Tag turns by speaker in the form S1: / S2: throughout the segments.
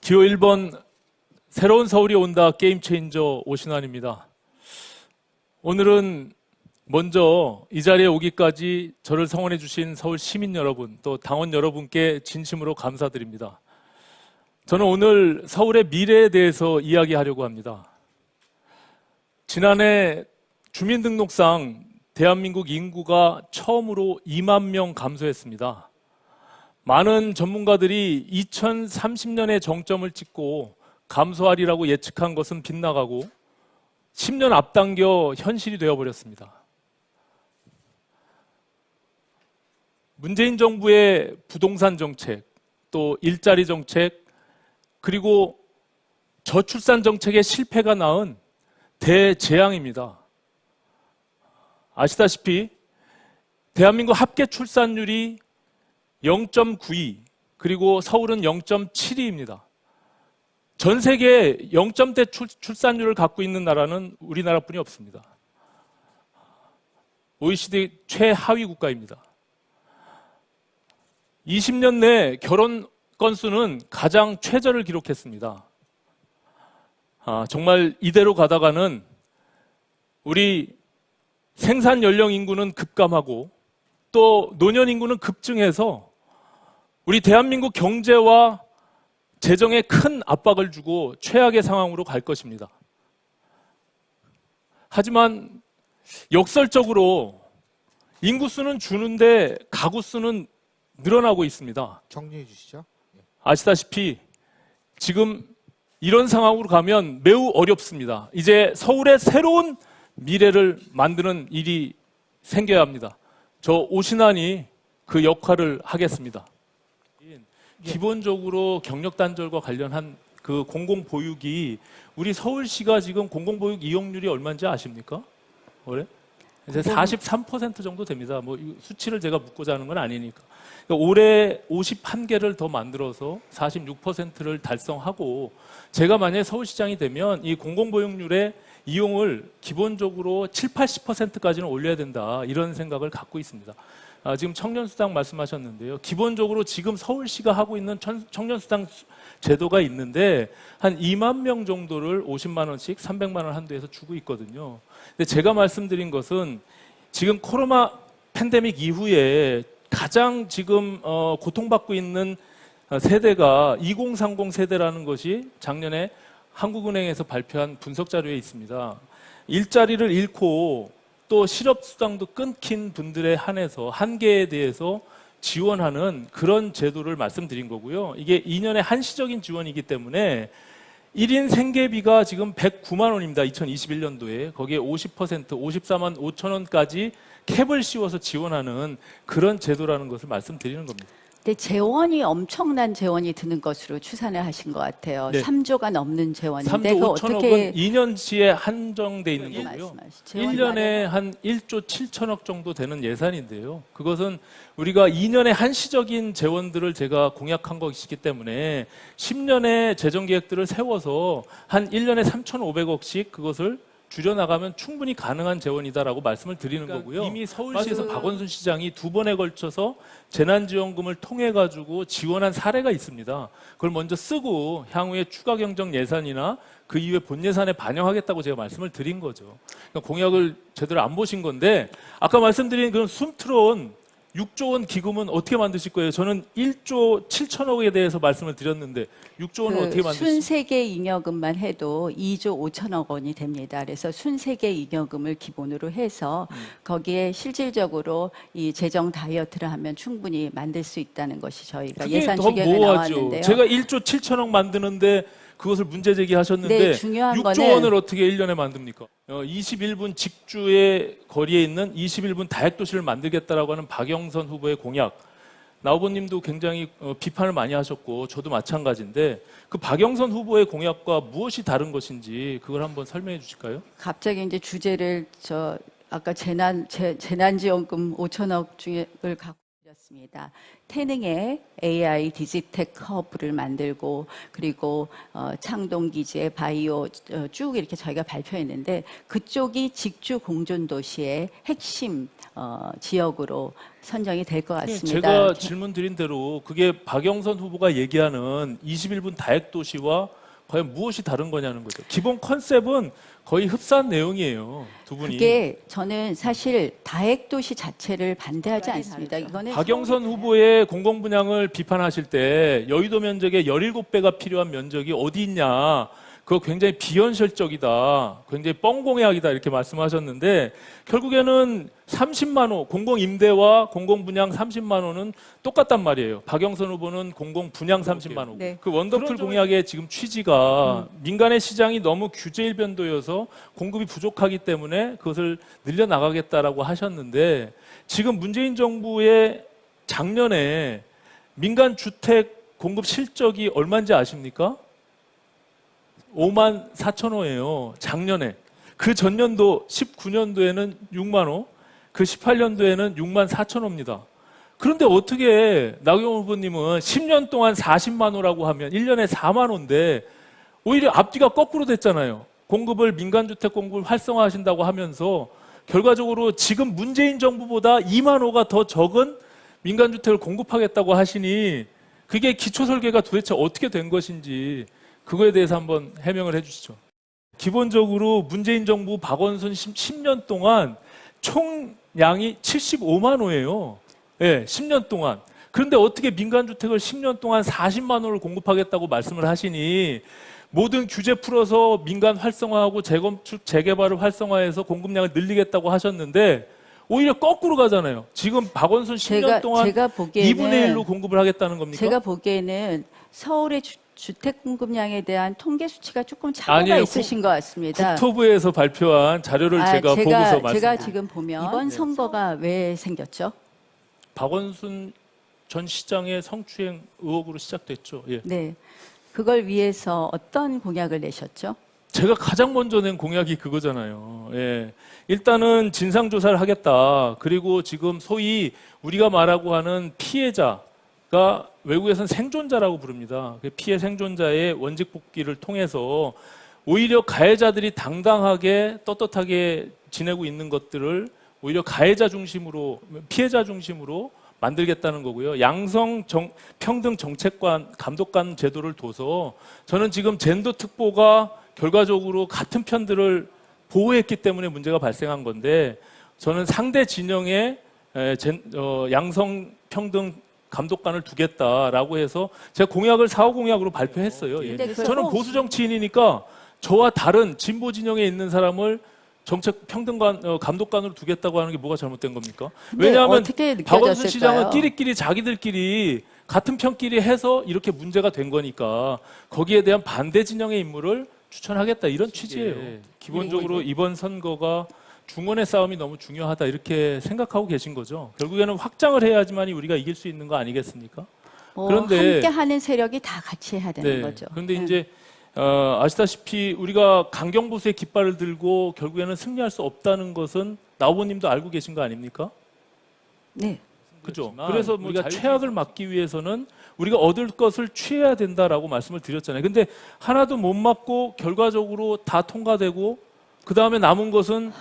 S1: 기호 1번 새로운 서울이 온다 게임 체인저 오신환입니다. 오늘은 먼저 이 자리에 오기까지 저를 성원해 주신 서울 시민 여러분, 또 당원 여러분께 진심으로 감사드립니다. 저는 오늘 서울의 미래에 대해서 이야기하려고 합니다. 지난해 주민등록상 대한민국 인구가 처음으로 2만 명 감소했습니다. 많은 전문가들이 2030년에 정점을 찍고 감소하리라고 예측한 것은 빗나가고 10년 앞당겨 현실이 되어버렸습니다. 문재인 정부의 부동산 정책, 또 일자리 정책, 그리고 저출산 정책의 실패가 낳은 대재앙입니다. 아시다시피 대한민국 합계 출산율이 0.92, 그리고 서울은 0.72입니다. 전 세계 0점대 출산율을 갖고 있는 나라는 우리나라뿐이 없습니다. OECD 최하위 국가입니다. 20년 내 결혼 건수는 가장 최저를 기록했습니다. 정말 이대로 가다가는 우리 생산 연령 인구는 급감하고 또 노년 인구는 급증해서 우리 대한민국 경제와 재정에 큰 압박을 주고 최악의 상황으로 갈 것입니다. 하지만 역설적으로 인구수는 주는데 가구수는 늘어나고 있습니다.
S2: 정리해 주시죠.
S1: 아시다시피 지금 이런 상황으로 가면 매우 어렵습니다. 이제 서울의 새로운 미래를 만드는 일이 생겨야 합니다. 저 오신환이 그 역할을 하겠습니다. 기본적으로 경력 단절과 관련한 그 공공보육이 우리 서울시가 지금 공공보육 이용률이 얼마인지 아십니까? 올해? 이제 43% 정도 됩니다. 뭐 수치를 제가 묻고자 하는 건 아니니까. 그러니까 올해 51개를 더 만들어서 46%를 달성하고 제가 만약에 서울시장이 되면 이 공공보육률의 이용을 기본적으로 7, 80%까지는 올려야 된다. 이런 생각을 갖고 있습니다. 지금 청년수당 말씀하셨는데요. 기본적으로 지금 서울시가 하고 있는 청년수당 제도가 있는데 한 2만 명 정도를 50만 원씩 300만 원 한도에서 주고 있거든요. 근데 제가 말씀드린 것은 지금 코로나 팬데믹 이후에 가장 지금 고통받고 있는 세대가 2030 세대라는 것이 작년에 한국은행에서 발표한 분석 자료에 있습니다. 일자리를 잃고 또 실업수당도 끊긴 분들에 한해서 한계에 대해서 지원하는 그런 제도를 말씀드린 거고요. 이게 2년의 한시적인 지원이기 때문에 1인 생계비가 지금 109만 원입니다. 2021년도에. 거기에 50%, 54만 5천 원까지 캡을 씌워서 지원하는 그런 제도라는 것을 말씀드리는 겁니다.
S3: 근데 재원이 엄청난 재원이 드는 것으로 추산을 하신 것 같아요.
S1: 네.
S3: 3조가 넘는 재원인데
S1: 3조
S3: 그
S1: 5천억은 2년치에 한정돼 있는
S3: 예,
S1: 거고요.
S3: 말씀하시죠.
S1: 1년에 한 1조 7천억 정도 되는 예산인데요. 그것은 우리가 2년의 한시적인 재원들을 제가 공약한 것이기 때문에 10년의 재정 계획들을 세워서 한 1년에 3,500억씩 그것을 줄여나가면 충분히 가능한 재원이다라고 말씀을 드리는 거고요. 이미 서울시에서 박원순 시장이 2번에 걸쳐서 재난지원금을 통해 가지고 지원한 사례가 있습니다. 그걸 먼저 쓰고 향후에 추가 경정 예산이나 그 이후에 본 예산에 반영하겠다고 제가 말씀을 드린 거죠. 그러니까 공약을 제대로 안 보신 건데 아까 말씀드린 그런 숨트론 6조 원 기금은 어떻게 만드실 거예요? 저는 1조 7천억에 대해서 말씀을 드렸는데 6조 원은 어떻게 만드실 거예요?
S3: 순세계 잉여금만 해도 2조 5천억 원이 됩니다. 그래서 순세계 잉여금을 기본으로 해서 거기에 실질적으로 이 재정 다이어트를 하면 충분히 만들 수 있다는 것이 저희가 예산 추경에 나왔는데요.
S1: 제가 1조 7천억 만드는데 그것을 문제 제기하셨는데
S3: 네, 중요한
S1: 6조 원을 어떻게 1년에 만듭니까? 21분 직주의 거리에 있는 21분 다핵도시를 만들겠다라고 하는 박영선 후보의 공약. 나 후보님도 굉장히 비판을 많이 하셨고 저도 마찬가지인데 그 박영선 후보의 공약과 무엇이 다른 것인지 그걸 한번 설명해 주실까요?
S3: 갑자기 이제 주제를 아까 재난지원금 5천억 중에를 갖고 드렸습니다. 태능에 AI 디지텍 허브를 만들고 그리고 창동기지에 바이오 쭉 이렇게 저희가 발표했는데 그쪽이 직주 공존 도시의 핵심 지역으로 선정이 될 것 같습니다.
S1: 제가 질문 드린 대로 그게 박영선 후보가 얘기하는 21분 다핵도시와 과연 무엇이 다른 거냐는 거죠. 기본 컨셉은 거의 흡사한 내용이에요. 두 분이.
S3: 그게 저는 사실 다핵도시 자체를 반대하지 않습니다. 이거는
S1: 박영선 후보의 공공분양을 비판하실 때 여의도 면적의 17배가 필요한 면적이 어디 있냐. 그거 굉장히 비현실적이다. 굉장히 뻥공약이다. 이렇게 말씀하셨는데 결국에는 30만 호, 공공임대와 공공분양 30만 호는 똑같단 말이에요. 박영선 후보는 공공분양 30만 호.
S3: 네.
S1: 그 원더풀 공약의 지금 취지가 민간의 시장이 너무 규제일변도여서 공급이 부족하기 때문에 그것을 늘려나가겠다라고 하셨는데 지금 문재인 정부의 작년에 민간 주택 공급 실적이 얼마인지 아십니까? 5만 4천 호예요. 작년에. 그 전년도 19년도에는 6만 호, 그 18년도에는 6만 4천 호입니다. 그런데 어떻게 나경원 후보님은 10년 동안 40만 호라고 하면 1년에 4만 호인데 오히려 앞뒤가 거꾸로 됐잖아요. 공급을 민간주택 공급을 활성화하신다고 하면서 결과적으로 지금 문재인 정부보다 2만 호가 더 적은 민간주택을 공급하겠다고 하시니 그게 기초설계가 도대체 어떻게 된 것인지 그거에 대해서 한번 해명을 해주시죠. 기본적으로 문재인 정부 박원순 10년 동안 총량이 75만 호예요. 예, 10년 동안. 그런데 어떻게 민간주택을 10년 동안 40만 호를 공급하겠다고 말씀을 하시니 모든 규제 풀어서 민간 활성화하고 재건축, 재개발을 활성화해서 공급량을 늘리겠다고 하셨는데 오히려 거꾸로 가잖아요. 지금 박원순 10년 동안
S3: 제가 보기에는
S1: 2분의 1로 공급을 하겠다는 겁니까?
S3: 제가 보기에는 서울의 주택 공급량에 대한 통계 수치가 조금 차이가
S1: 아니에요.
S3: 있으신 것 같습니다.
S1: 국토부에서 발표한 자료를 제가 보고서 말씀드립니다.
S3: 제가 지금 보면 이번 선거가 왜 생겼죠?
S1: 박원순 전 시장의 성추행 의혹으로 시작됐죠. 예.
S3: 네, 그걸 위해서 어떤 공약을 내셨죠?
S1: 제가 가장 먼저 낸 공약이 그거잖아요. 예. 일단은 진상조사를 하겠다. 그리고 지금 소위 우리가 말하고 하는 피해자가 외국에서는 생존자라고 부릅니다. 피해 생존자의 원직 복귀를 통해서 오히려 가해자들이 당당하게 떳떳하게 지내고 있는 것들을 오히려 가해자 중심으로, 피해자 중심으로 만들겠다는 거고요. 양성 평등 정책관, 감독관 제도를 둬서 저는 지금 젠더 특보가 결과적으로 같은 편들을 보호했기 때문에 문제가 발생한 건데 저는 상대 진영에 양성 평등 감독관을 두겠다라고 해서 제가 공약을 4호 공약으로 발표했어요. 예. 저는 보수 정치인이니까 저와 다른 진보 진영에 있는 사람을 정책 평등관 감독관으로 두겠다고 하는 게 뭐가 잘못된 겁니까? 왜냐하면 박원순 시장은 끼리끼리 자기들끼리 같은 편끼리 해서 이렇게 문제가 된 거니까 거기에 대한 반대 진영의 인물을 추천하겠다 이런 취지예요. 기본적으로 이번 선거가 중원의 싸움이 너무 중요하다 이렇게 생각하고 계신 거죠. 결국에는 확장을 해야지만이 우리가 이길 수 있는 거 아니겠습니까?
S3: 그런데 함께하는 세력이 다 같이 해야 되는 거죠.
S1: 그런데 이제 아시다시피 우리가 강경보수의 깃발을 들고 결국에는 승리할 수 없다는 것은 나 후보님도 알고 계신 거 아닙니까?
S3: 네.
S1: 그죠. 그래서 우리가 최악을 막기 위해서는 우리가 얻을 것을 취해야 된다라고 말씀을 드렸잖아요. 근데 하나도 못 막고 결과적으로 다 통과되고 그 다음에 남은 것은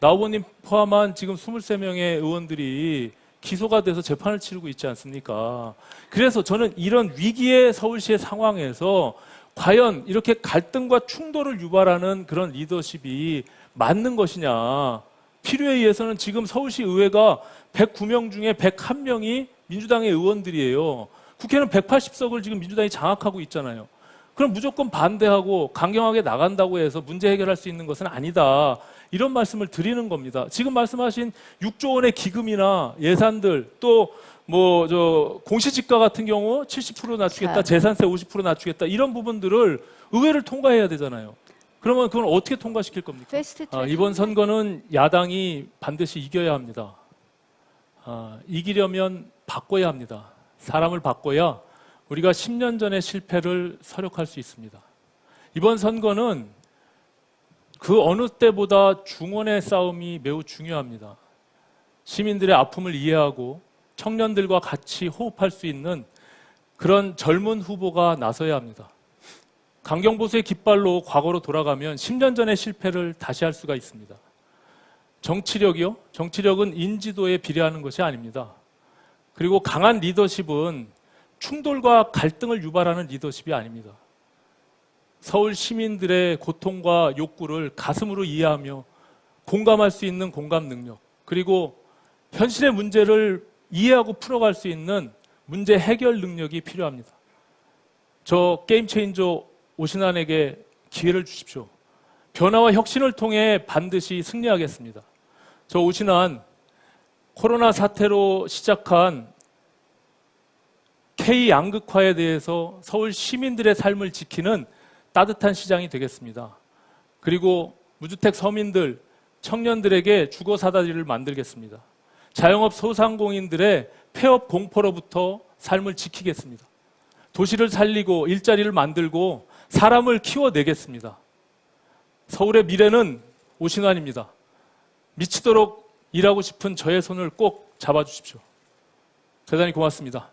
S1: 나 후보님 포함한 지금 23명의 의원들이 기소가 돼서 재판을 치르고 있지 않습니까? 그래서 저는 이런 위기의 서울시의 상황에서 과연 이렇게 갈등과 충돌을 유발하는 그런 리더십이 맞는 것이냐. 필요에 의해서는 지금 서울시 의회가 109명 중에 101명이 민주당의 의원들이에요. 국회는 180석을 지금 민주당이 장악하고 있잖아요. 그럼 무조건 반대하고 강경하게 나간다고 해서 문제 해결할 수 있는 것은 아니다. 이런 말씀을 드리는 겁니다. 지금 말씀하신 6조 원의 기금이나 예산들 또 공시지가 같은 경우 70% 낮추겠다, 재산세 50% 낮추겠다 이런 부분들을 의회를 통과해야 되잖아요. 그러면 그건 어떻게 통과시킬 겁니까? 이번 선거는 야당이 반드시 이겨야 합니다. 이기려면 바꿔야 합니다. 사람을 바꿔야 우리가 10년 전의 실패를 서력할 수 있습니다. 이번 선거는 그 어느 때보다 중원의 싸움이 매우 중요합니다. 시민들의 아픔을 이해하고 청년들과 같이 호흡할 수 있는 그런 젊은 후보가 나서야 합니다. 강경보수의 깃발로 과거로 돌아가면 10년 전의 실패를 다시 할 수가 있습니다. 정치력이요? 정치력은 인지도에 비례하는 것이 아닙니다. 그리고 강한 리더십은 충돌과 갈등을 유발하는 리더십이 아닙니다. 서울 시민들의 고통과 욕구를 가슴으로 이해하며 공감할 수 있는 공감 능력, 그리고 현실의 문제를 이해하고 풀어갈 수 있는 문제 해결 능력이 필요합니다. 저 게임 체인저 오신환에게 기회를 주십시오. 변화와 혁신을 통해 반드시 승리하겠습니다. 저 오신환, 코로나 사태로 시작한 K-양극화에 대해서 서울 시민들의 삶을 지키는 따뜻한 시장이 되겠습니다. 그리고 무주택 서민들, 청년들에게 주거 사다리를 만들겠습니다. 자영업 소상공인들의 폐업 공포로부터 삶을 지키겠습니다. 도시를 살리고 일자리를 만들고 사람을 키워내겠습니다. 서울의 미래는 오신환입니다. 미치도록 일하고 싶은 저의 손을 꼭 잡아주십시오. 대단히 고맙습니다.